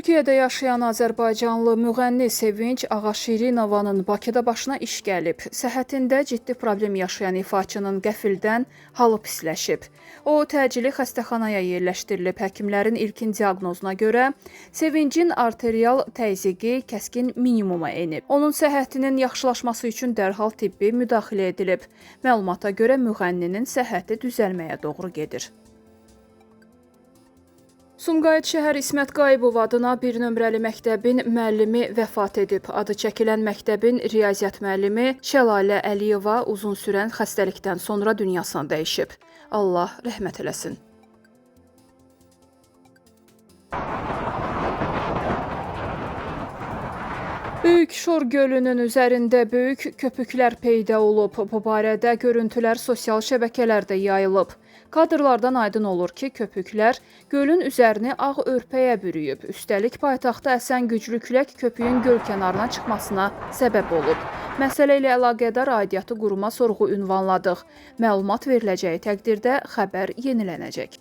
Türkiyədə yaşayan azərbaycanlı müğənni Sevinç Ağaşirinovanın Bakıda başına iş gəlib. Səhhətində ciddi problem yaşayan ifaçının qəfildən halı pisləşib. O, təcili xəstəxanaya yerləşdirilib. Həkimlərin ilkin diaqnozuna görə Sevincin arterial təzyiqi kəskin minimuma enib. Onun səhhətinin yaxşılaşması üçün dərhal tibbi müdaxilə edilib. Məlumata görə müğənninin səhhəti düzəlməyə doğru gedir. Sumqayıt şəhər İsmət Qayıbov adına bir nömrəli məktəbin müəllimi vəfat edib. Adı çəkilən məktəbin riyaziyyat müəllimi Şəlalə Əliyeva uzun sürən xəstəlikdən sonra dünyasını dəyişib. Allah rəhmət eləsin. Böyük Şor gölünün üzərində böyük köpüklər peyda olub. Bu barədə görüntülər sosial şəbəkələrdə yayılıb. Kadrlardan aydın olur ki, köpüklər gölün üzərini ağ örpəyə bürüyüb. Üstəlik paytaxtda əsən güclü külək köpüyün göl kənarına çıxmasına səbəb olub. Məsələ ilə əlaqədar aidiyyatı quruma sorğu ünvanladıq. Məlumat veriləcəyi təqdirdə xəbər yenilənəcək.